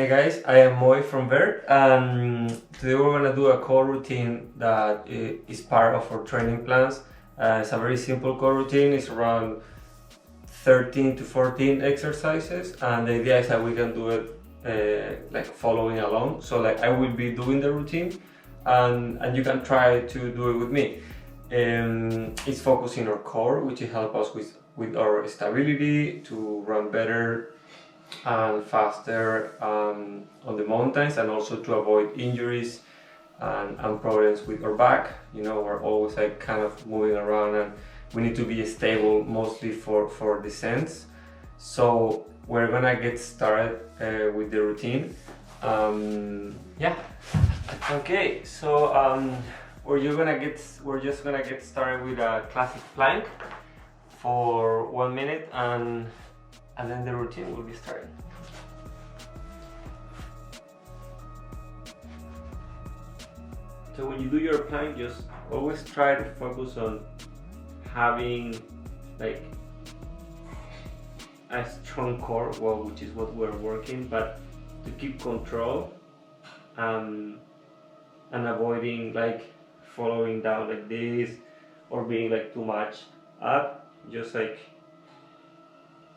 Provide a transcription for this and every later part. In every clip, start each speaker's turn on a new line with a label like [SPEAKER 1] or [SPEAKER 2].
[SPEAKER 1] Hey guys, I am Moy from Vert, and today we're gonna do a core routine that is part of our training plans. It's a very simple core routine. It's around 13 to 14 exercises, and the idea is that we can do it like following along. So like I will be doing the routine, and you can try to do it with me. It's focusing our core, which will help us with our stability to run better and faster on the mountains, and also to avoid injuries and problems with our back. You know, we're always like kind of moving around, and we need to be stable mostly for descents. So we're gonna get started with the routine. Yeah. Okay. So we're just gonna get started with a classic plank for 1 minute, and then the routine will be starting. So when you do your plank, just always try to focus on having like a strong core, well, which is what we're working, but to keep control and avoiding like following down like this or being like too much up. Just like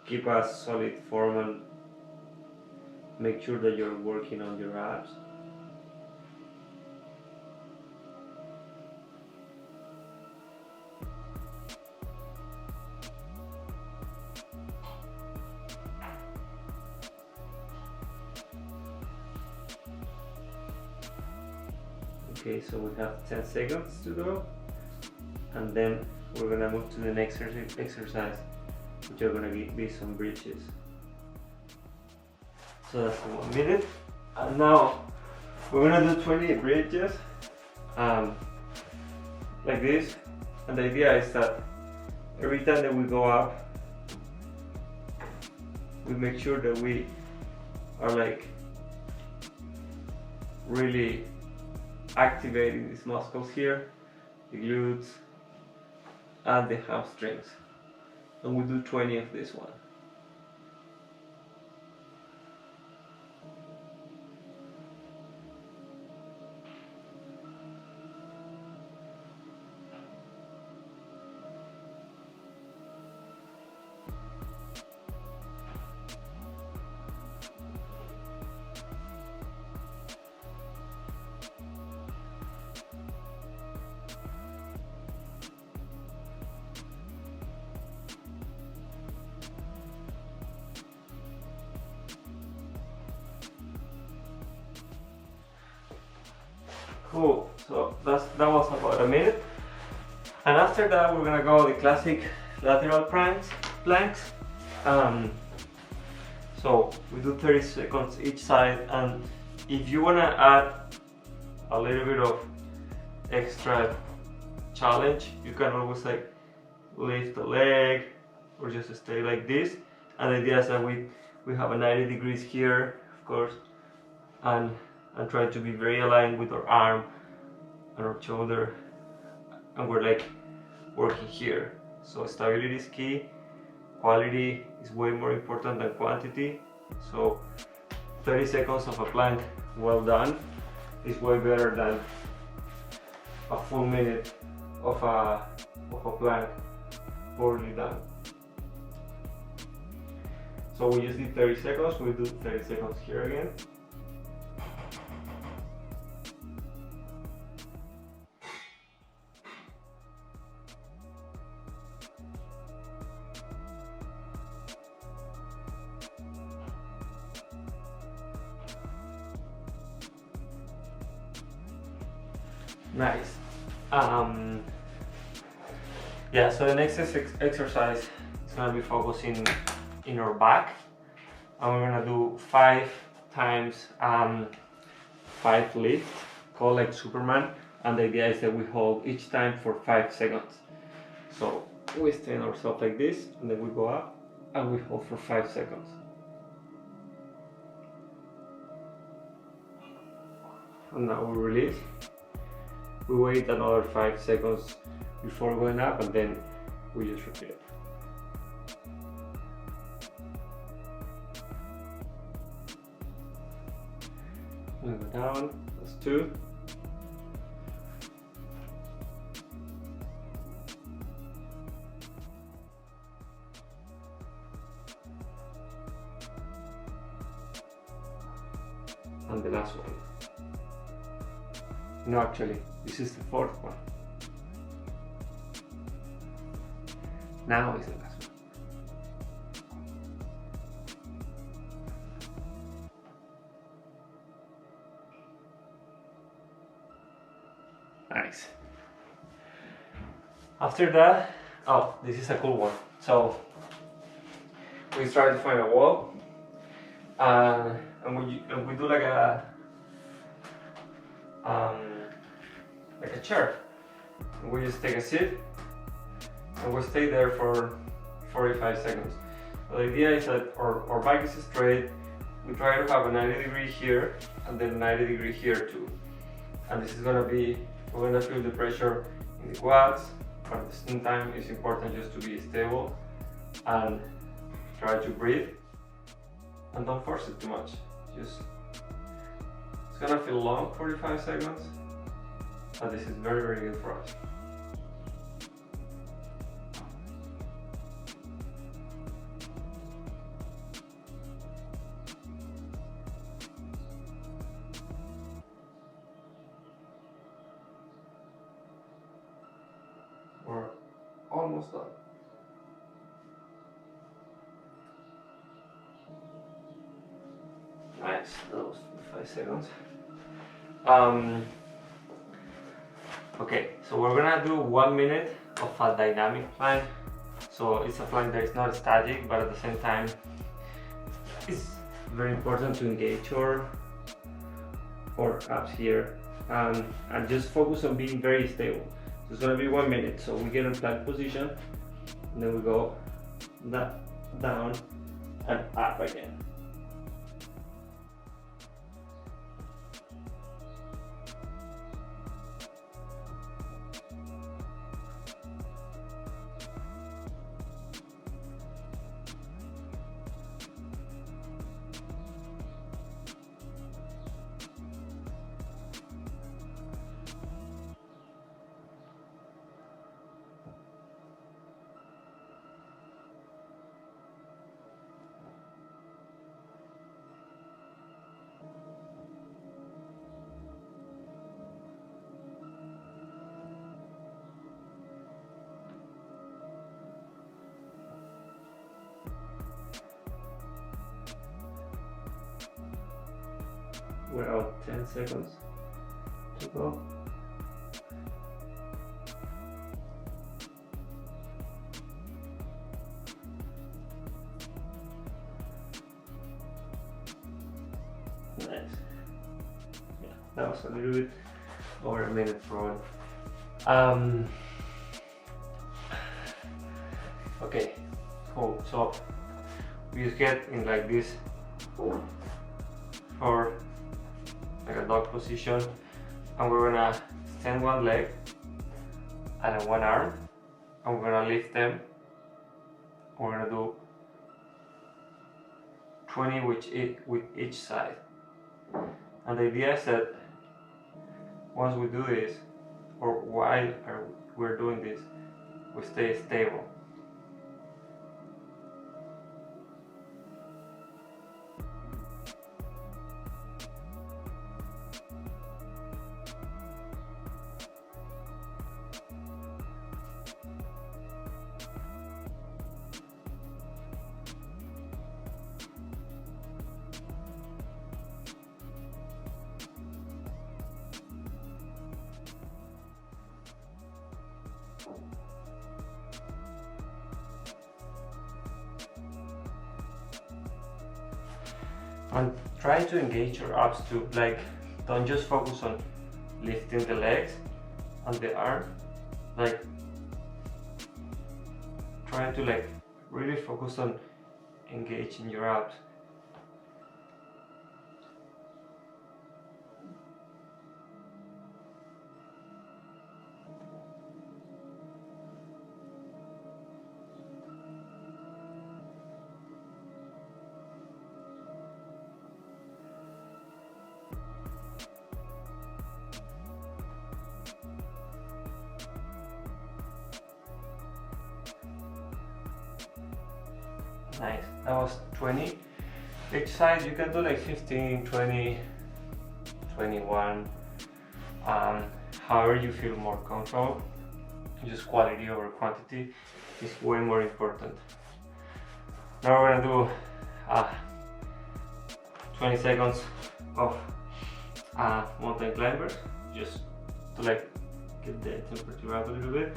[SPEAKER 1] keep a solid form and make sure that you're working on your abs. Okay, so we have 10 seconds to go, and then we're gonna move to the next exercise, which are gonna be some bridges. So that's 1 minute, and now we're gonna do 20 bridges like this. And the idea is that every time that we go up, we make sure that we are like really activating these muscles here, the glutes and the hamstrings, and we do 20 of this one. Cool, so that was about 1 minute, and after that we're gonna go the classic lateral planks. So we do 30 seconds each side, and if you wanna add a little bit of extra challenge, you can always like lift a leg or just stay like this. And the idea is that we have a 90 degrees here, of course, and try to be very aligned with our arm and our shoulder, and we're like working here. So stability is key, quality is way more important than quantity. So 30 seconds of a plank well done is way better than a full minute of a plank poorly done. So we just did 30 seconds, we do 30 seconds here again. Nice. Yeah, so the next exercise is gonna be focusing in our back, and we're gonna do 5 times 5 lifts, called like Superman, and the idea is that we hold each time for 5 seconds. So we stand ourselves like this, and then we go up and we hold for 5 seconds. And now we release. We wait another 5 seconds before going up, and then we just repeat it. and go down, that's 2. And the last one. No, actually, this is the 4th one. Now is the last one. Nice. After that, oh, this is a cool one. So we try to find a wall, and we do like a chair. We just take a seat and we stay there for 45 seconds. So the idea is that our bike is straight. We try to have a 90-degree here and then 90-degree here too. And this is gonna be, we're gonna feel the pressure in the quads, but at the same time it's important just to be stable and try to breathe and don't force it too much. Just, it's gonna feel long, 45 seconds, but this is very, very good for us. We're almost done. Nice, that was 5 seconds. Okay, so we're gonna do 1 minute of a dynamic plank. So it's a plank that is not static, but at the same time, it's very important to engage our abs here and just focus on being very stable. So it's gonna be 1 minute. So we get in plank position, and then we go down and up again. We're out 10 seconds to go. Nice. Yeah, that was a little bit over a minute for one. Okay, cool. So we just get in like this for like a dog position, and we're gonna extend one leg and then one arm, and we're gonna lift them. We're gonna do 20 with each side. And the idea is that once we do this, or while we're doing this, we stay stable. And try to engage your abs too, like don't just focus on lifting the legs and the arm, like try to like really focus on engaging your abs. Nice, that was 20. Each side you can do like 15, 20, 21. However you feel more comfortable. Just quality over quantity is way more important. Now we're gonna do 20 seconds of mountain climbers, just to like get the temperature up a little bit.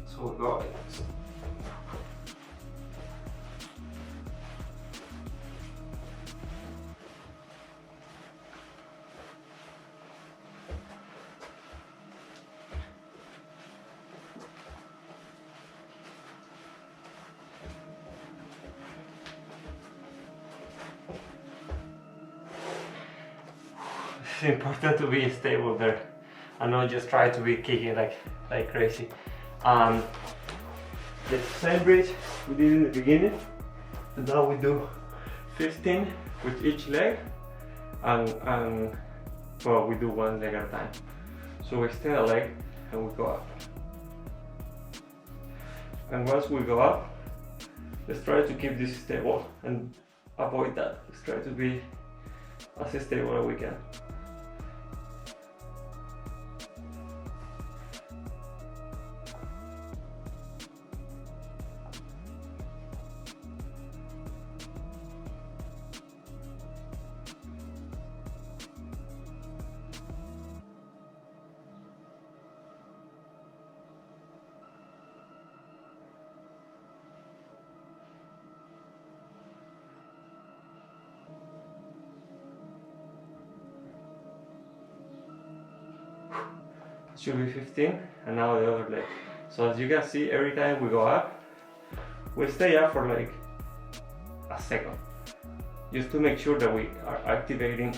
[SPEAKER 1] So we'll go like this. It's important to be stable there and not just try to be kicking like crazy. The same bridge we did in the beginning, and now we do 15 with each leg, and well, we do one leg at a time. So we extend a leg and we go up. And once we go up, let's try to keep this stable and avoid that. Let's try to be as stable as we can. Should be 15, and now the other leg. So as you can see, every time we go up, we stay up for like a second, just to make sure that we are activating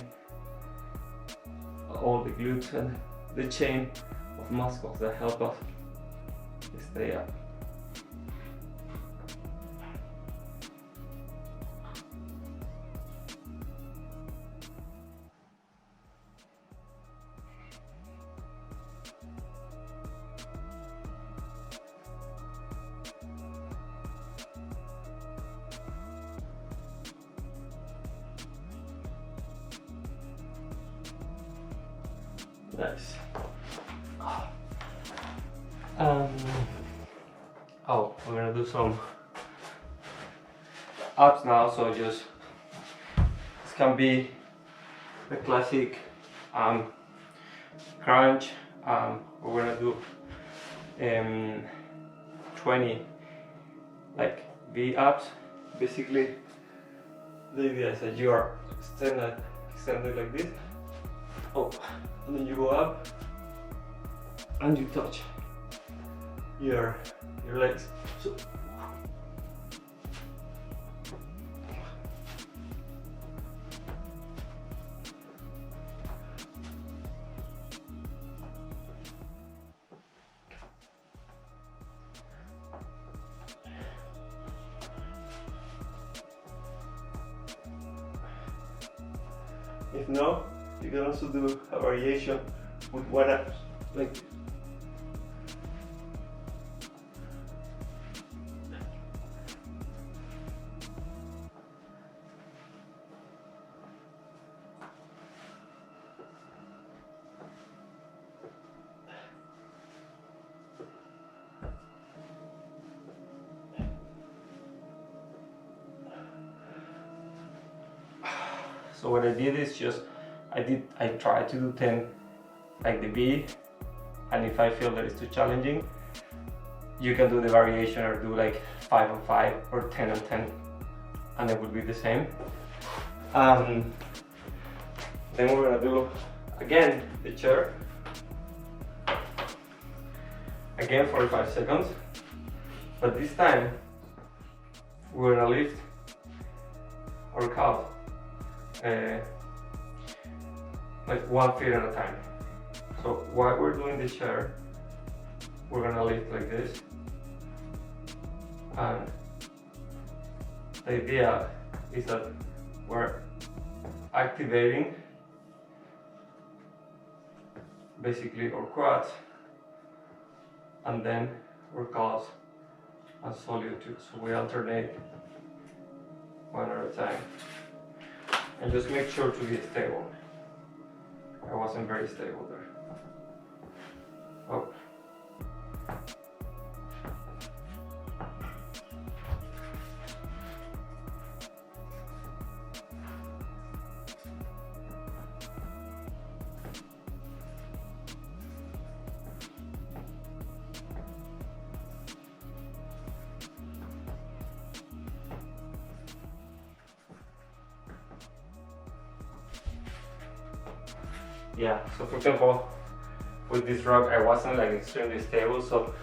[SPEAKER 1] all the glutes and the chain of muscles that help us stay up. Nice. Oh, we're gonna do some abs now. So just this can be the classic crunch. We're gonna do 20 like V abs. Basically, the idea is that you are extended like this. Oh, and then you go up and you touch your legs. So if no, you can also do a variation with one up, like so what I did is just I tried to do 10 like the V, and if I feel that it's too challenging, you can do the variation or do like 5 on 5 or 10 on 10, and it would be the same. Then we're gonna do again the chair, again 45 seconds, but this time we're gonna lift our calf like 1 foot at a time. So while we're doing the chair, we're gonna lift like this, and the idea is that we're activating basically our quads and then our calves and solitude. So we alternate one at a time. And just make sure to be stable. I wasn't very stable there. Oh. Yeah, so for example, with this rock I wasn't like extremely stable, so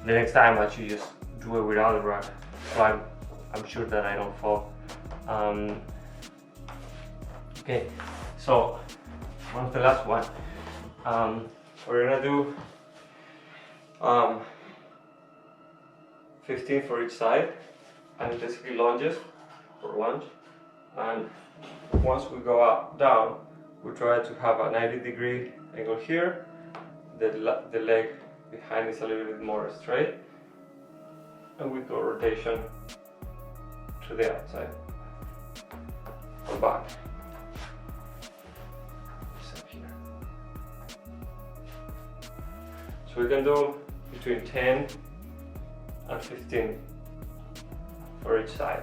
[SPEAKER 1] the next time I should just do it without the rock, so I'm sure that I don't fall. Okay, so one of the last one. We're gonna do 15 for each side, and basically lunges for lunge. And once we go up down, we try to have a 90-degree angle here. The leg behind is a little bit more straight, and we go rotation to the outside or back. Here. So we can do between 10 and 15 for each side.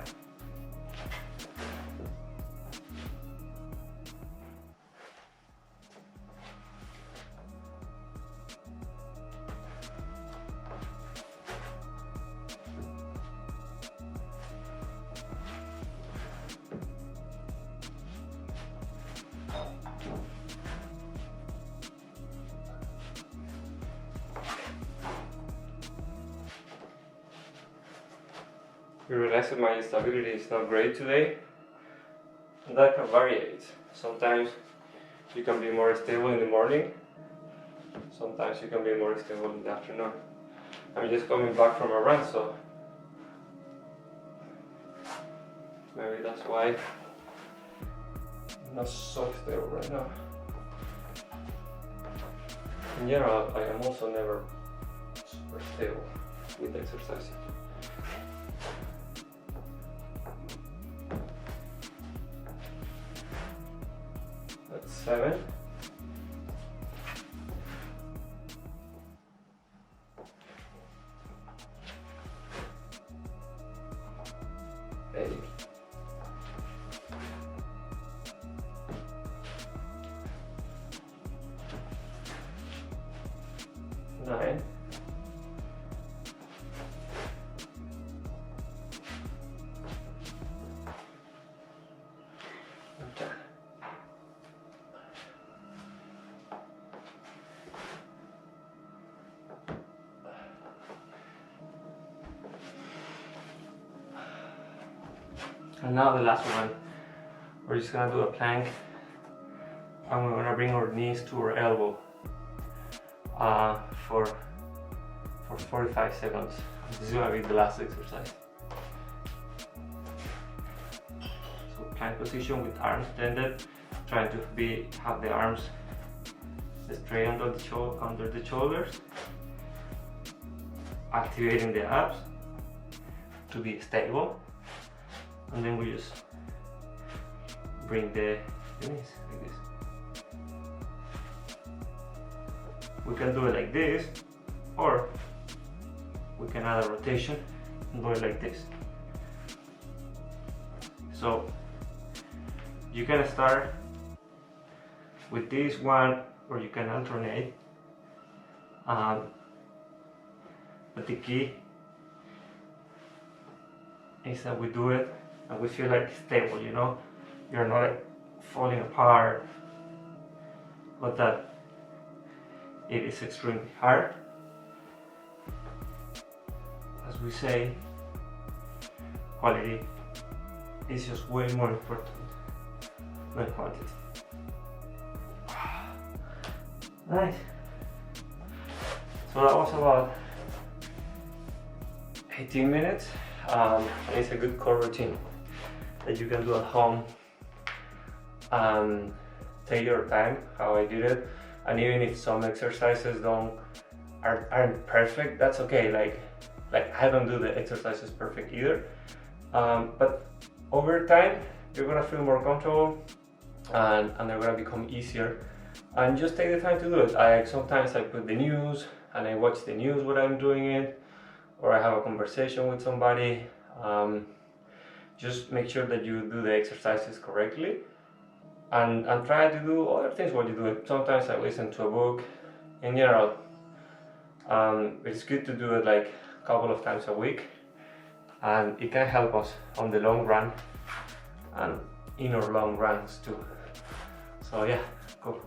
[SPEAKER 1] You realize that my stability is not great today, and that can vary. Sometimes you can be more stable in the morning, sometimes you can be more stable in the afternoon. I'm just coming back from a run, so maybe that's why I'm not so stable right now. In general, I am also never super stable with exercising. That's 7. 8. 9. 10. And now the last one, we're just gonna do a plank, and we're gonna bring our knees to our elbow for 45 seconds. This is gonna be the last exercise. So plank position with arms extended, trying to have the arms straight under the shoulders, activating the abs to be stable. And then we just bring the knees like this. We can do it like this, or we can add a rotation and do it like this. So you can start with this one, or you can alternate. But the key is that we do it and we feel like stable, you know? You're not like falling apart, but that it is extremely hard. As we say, quality is just way more important than quantity. Nice. So that was about 18 minutes. And it's a good core routine that you can do at home. Take your time, how I did it, and even if some exercises aren't perfect, that's okay. Like I don't do the exercises perfect either, but Over time, you're gonna feel more comfortable and they're gonna become easier. And just take the time to do it. Sometimes I put the news and I watch the news while I'm doing it, or I have a conversation with somebody. Just make sure that you do the exercises correctly and try to do other things while you do it. Sometimes I listen to a book. In general, it's good to do it like a couple of times a week, and it can help us on the long run and in our long runs too. So yeah, cool.